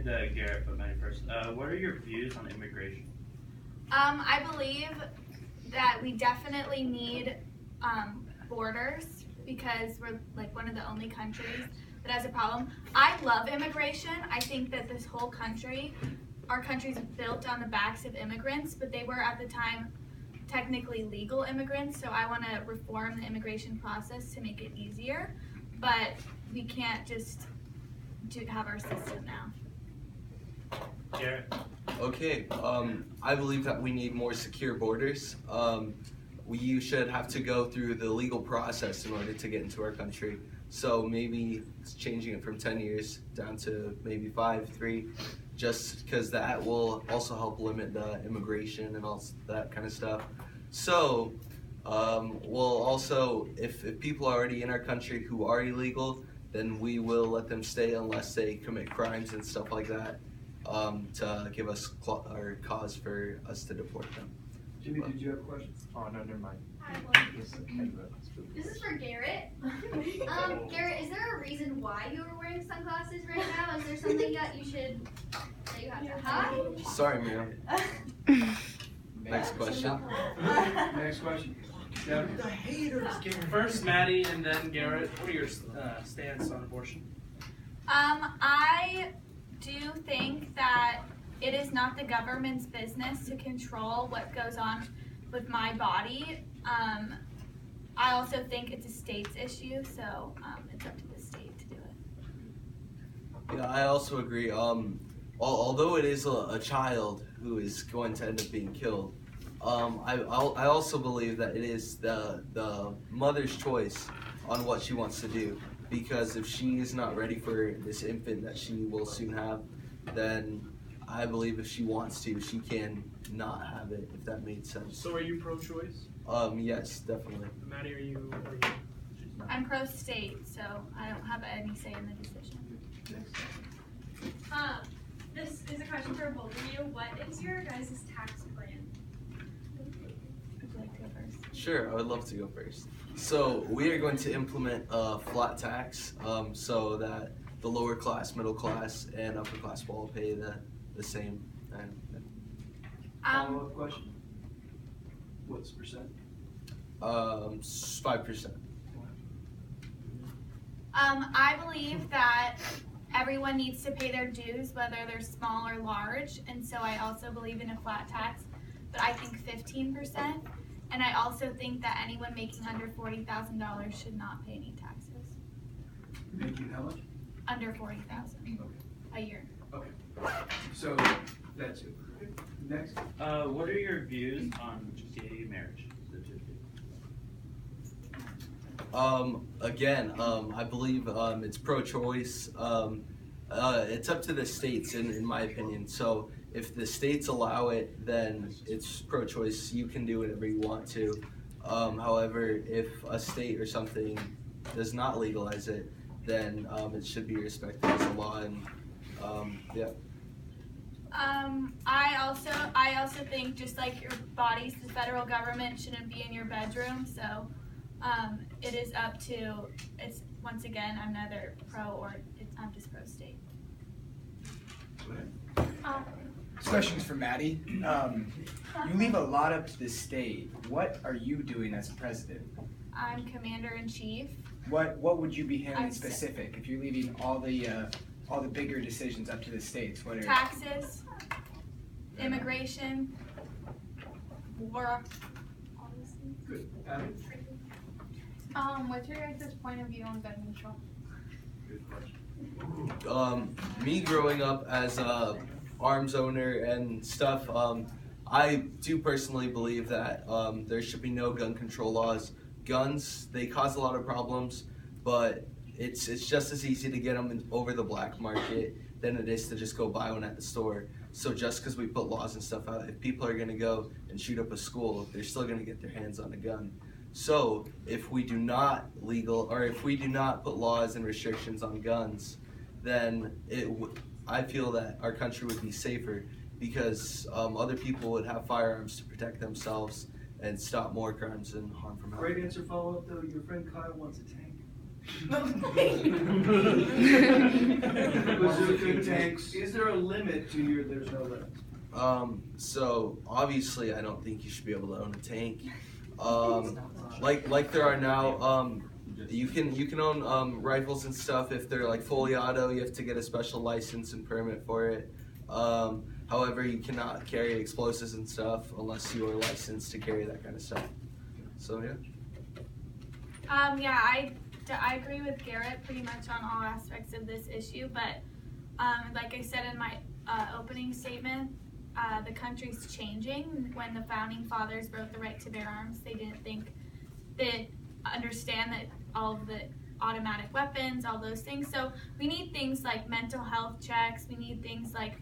and Garrett, but Maddie first. What are your views on immigration? I believe that we definitely need borders because we're like one of the only countries that has a problem. I love immigration. I think that this whole country, our country is built on the backs of immigrants, but they were at the time technically legal immigrants, so I want to reform the immigration process to make it easier, but we can't just have our system now. Garrett? Okay, I believe that we need more secure borders. You should have to go through the legal process in order to get into our country. So maybe it's changing it from 10 years down to maybe 5, 3, just because that will also help limit the immigration and all that kind of stuff. So, we'll also, if people are already in our country who are illegal, then we will let them stay unless they commit crimes and stuff like that, to give us or cause for us to deport them. Jimmy, did you have a question? Oh, no, never mind. I have one. This is for Garrett. Garrett, is there a reason why you are wearing sunglasses right now? Is there something that you have to hide? Sorry, Miriam. Next question. Next question. Devin? The haters, Garrett. First, Maddie, and then Garrett. What are your stance on abortion? I do think that it is not the government's business to control what goes on with my body. I also think it's a state's issue, so it's up to the state to do it. Yeah, I also agree. Although it is a child who is going to end up being killed, I also believe that it is the mother's choice on what she wants to do. Because if she is not ready for this infant that she will soon have, then I believe if she wants to, she can not have it, if that made sense. So are you pro-choice? Yes, definitely. Maddie, are you? I'm pro-state, so I don't have any say in the decision. This is a question for both of you. What is your guys' tax plan? Would you like to go first? Sure, I would love to go first. So we are going to implement a flat tax, so that the lower class, middle class, and upper class will all pay the same. And Follow-up question. What's the percent? 5%. I believe that everyone needs to pay their dues, whether they're small or large, and so I also believe in a flat tax, but I think 15%, and I also think that anyone making under $40,000 should not pay any taxes. Making how much? Under $40,000 a year. Okay. So that's it. Next. What are your views on gay marriage? Again, I believe it's pro-choice. It's up to the states, in my opinion. So if the states allow it, then it's pro-choice. You can do whatever you want to. However, if a state or something does not legalize it, then it should be respected as a law. And yeah. I also think just like your body's the federal government shouldn't be in your bedroom, so it is up to, it's once again, I'm neither pro or I'm just pro-state. This question's for Maddie. You leave a lot up to the state. What are you doing as president? I'm commander-in-chief. What would you be handling I'm specific if you're leaving all the bigger decisions up to the states? What are Taxes, immigration, war, all these things. Good. Abby? What's your guys' point of view on gun control? Good question. Me growing up as a arms owner and stuff, I do personally believe that there should be no gun control laws. Guns, they cause a lot of problems, but it's just as easy to get them over the black market than it is to just go buy one at the store. So just because we put laws and stuff out, if people are going to go and shoot up a school, they're still going to get their hands on a gun. So if we do not put laws and restrictions on guns, then I feel that our country would be safer because other people would have firearms to protect themselves and stop more crimes and harm from happening. Great answer. Follow-up though. Your friend Kyle wants a tank. Bazooka tanks. Is there a limit to your, there's no limit? So obviously I don't think you should be able to own a tank. Like there are now, you can own rifles and stuff if they're like fully auto. You have to get a special license and permit for it. However, you cannot carry explosives and stuff unless you are licensed to carry that kind of stuff. So yeah. Yeah, I agree with Garrett pretty much on all aspects of this issue, but like I said in my opening statement, the country's changing. When the founding fathers wrote the right to bear arms, they didn't understand that all of the automatic weapons, all those things. So we need things like mental health checks. We need things like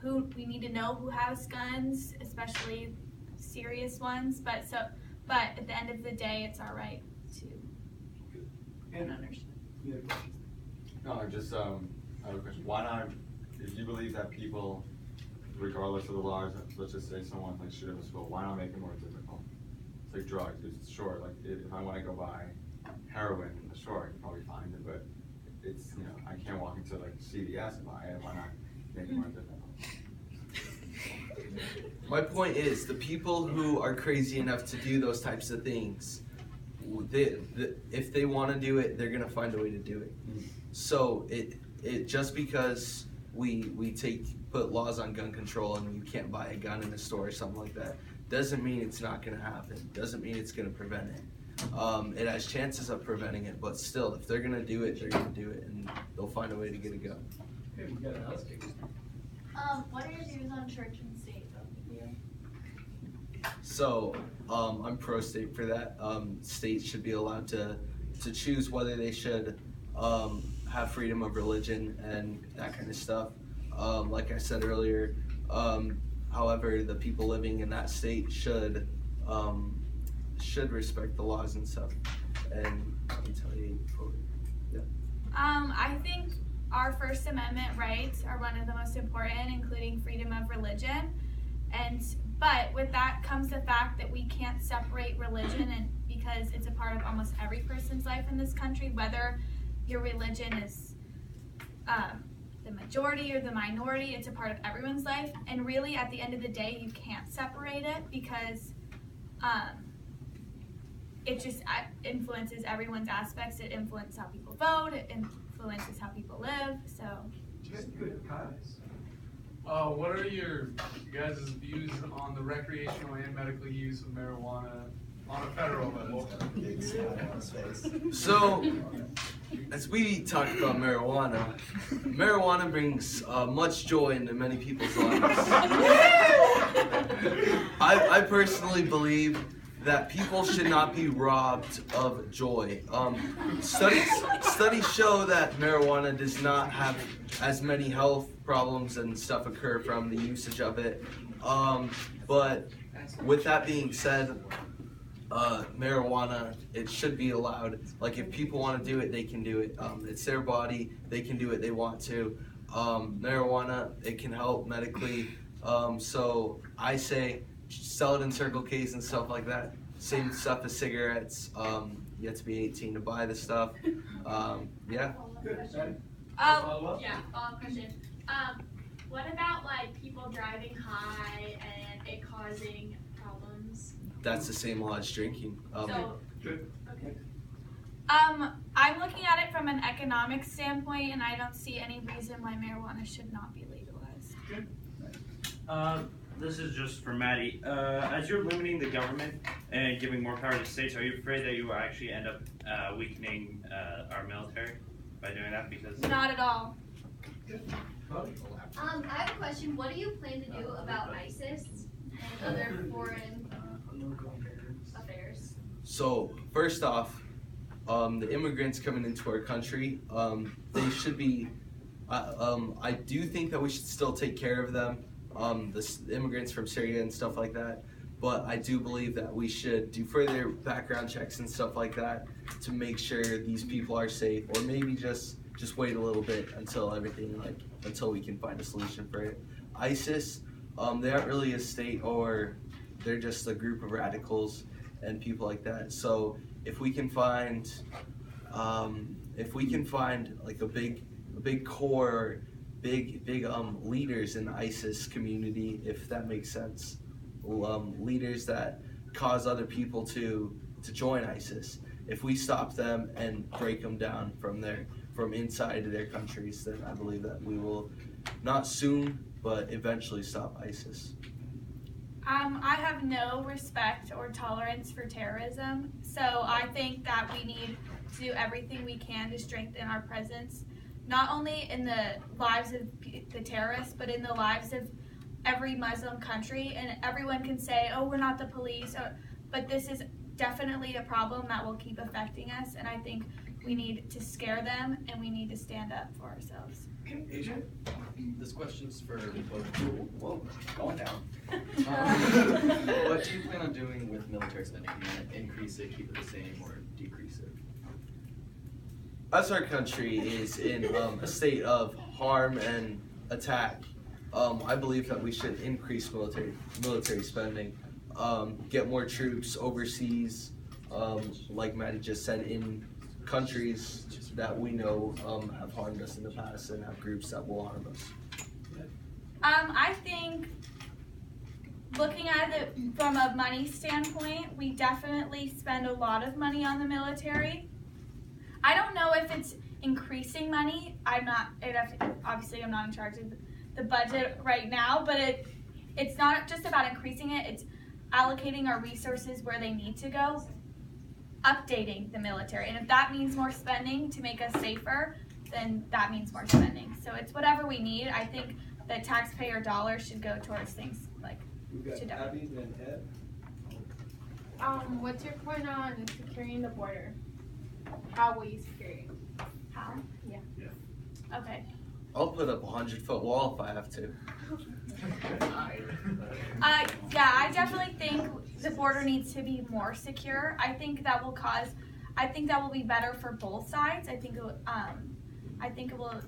we need to know who has guns, especially serious ones. But at the end of the day, it's our right to understand. You had a question? No, I just I have a question. Why not, if you believe that people, regardless of the laws, let's just say someone like shoot up a school, why not make it more difficult? It's like drugs. It's sure, like if I want to go buy heroin, sure, I can probably find it, but it's, you know, I can't walk into like CVS and buy it. Why not make it more difficult? My point is, the people who are crazy enough to do those types of things, if they want to do it, they're gonna find a way to do it. So it just because we put laws on gun control and you can't buy a gun in a store or something like that, doesn't mean it's not gonna happen. Doesn't mean it's gonna prevent it. It has chances of preventing it, but still, if they're gonna do it, they're gonna do it, and they'll find a way to get a gun. Okay, we got an Alex case. What are your views on church and state? So, I'm pro-state for that. States should be allowed to choose whether they should have freedom of religion and that kind of stuff. Like I said earlier, however, the people living in that state should respect the laws and stuff and retaliate for it. Yeah. I think our First Amendment rights are one of the most important, including freedom of religion. But with that comes the fact that we can't separate religion, and because it's a part of almost every person's life in this country, whether your religion is the majority or the minority, it's a part of everyone's life. And really, at the end of the day, you can't separate it because it just influences everyone's aspects. It influences how people vote. It influences how people live. So. Good, Kyle. What are your guys' views on the recreational and medical use of marijuana on a federal level? So, as we talk about marijuana, marijuana brings much joy into many people's lives. I personally believe that people should not be robbed of joy. Studies show that marijuana does not have as many health problems and stuff occur from the usage of it. But with that being said, marijuana, it should be allowed. Like, if people want to do it, they can do it. It's their body. They can do what they want to. Marijuana, it can help medically. So I say sell it in Circle K's and stuff like that. Same stuff as cigarettes. You have to be 18 to buy the stuff. Yeah. Good. Follow-up question. What about like people driving high and it causing problems? That's the same law as drinking. Good. Okay. I'm looking at it from an economic standpoint, and I don't see any reason why marijuana should not be legalized. This is just for Maddie. As you're limiting the government and giving more power to states, are you afraid that you will actually end up weakening our military by doing that? Because Not at all. I have a question. What do you plan to do about ISIS and other foreign affairs? So first off, the immigrants coming into our country, they should be. I do think that we should still take care of them, the immigrants from Syria and stuff like that. But I do believe that we should do further background checks and stuff like that to make sure these people are safe, or maybe just wait a little bit until until we can find a solution for it. ISIS, they aren't really a state, or they're just a group of radicals and people like that. So if we can find if we can find like a big core, big leaders in the ISIS community, if that makes sense, leaders that cause other people to join ISIS. If we stop them and break them down from inside of their countries, then I believe that we will not soon, but eventually stop ISIS. I have no respect or tolerance for terrorism, so I think that we need to do everything we can to strengthen our presence, not only in the lives of the terrorists, but in the lives of every Muslim country. And everyone can say, oh, we're not the police, but this is definitely a problem that will keep affecting us, and I think we need to scare them and we need to stand up for ourselves. Agent? This question's for both. Whoa, going down. What do you plan on doing with military spending? Are you going to increase it, keep it the same, or decrease it? As our country is in a state of harm and attack, I believe that we should increase military spending, get more troops overseas, like Maddie just said, in countries that we know have harmed us in the past and have groups that will harm us. I think looking at it from a money standpoint, we definitely spend a lot of money on the military. I don't know if it's increasing money. Obviously I'm not in charge of the budget right now, but it's not just about increasing it, it's allocating our resources where they need to go, updating the military. And if that means more spending to make us safer, then that means more spending. So it's whatever we need. I think the taxpayer dollars should go towards things like We've got Abby, then Ed. What's your point on securing the border? How will you secure it? how? Yeah. Okay. I'll put up a 100-foot wall if I have to. Yeah, I definitely think the border needs to be more secure. I think that will be better for both sides. I think it will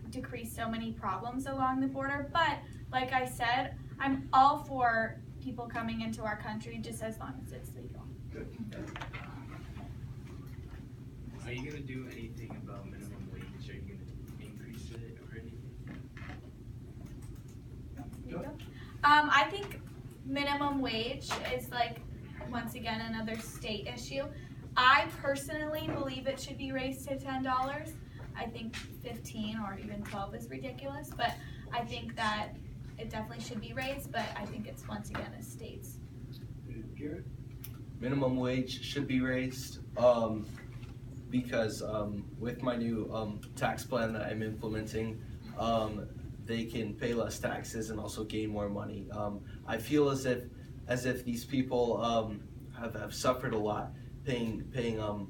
decrease so many problems along the border. But like I said, I'm all for people coming into our country just as long as it's legal. Are you gonna do anything about minimum wage? Are you gonna increase it or anything? I think minimum wage is once again another state issue. I personally believe it should be raised to $10. I think 15 or even 12 is ridiculous, but I think that it definitely should be raised, but I think it's once again a state's. Garrett? Minimum wage should be raised because with my new tax plan that I'm implementing, they can pay less taxes and also gain more money. I feel as if these people have suffered a lot paying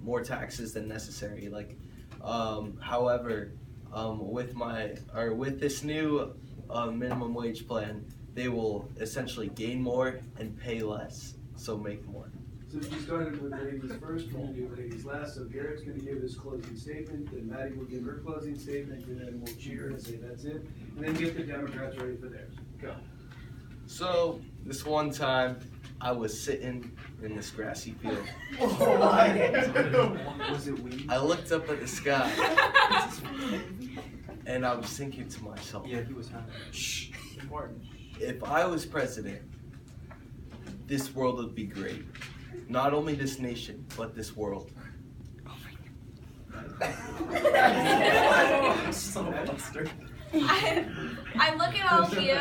more taxes than necessary. However, with this new minimum wage plan, they will essentially gain more and pay less, so make more. So we started with ladies first, we're gonna do ladies last. So Garrett's gonna give his closing statement, then Maddie will give her closing statement, and then we'll cheer and say that's it. And then get the Democrats ready for theirs. Go. So this one time, I was sitting in this grassy field. Was it weed? I looked up at the sky, and I was thinking to myself, Yeah, he was having. shh, important. If I was president, this world would be great. Not only this nation, but this world. I look at all of you,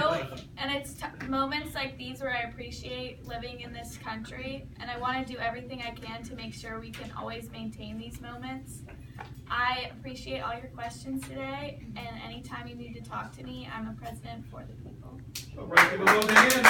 and it's moments like these where I appreciate living in this country, and I want to do everything I can to make sure we can always maintain these moments. I appreciate all your questions today, and anytime you need to talk to me, I'm a president for the people. All right, give a little hand.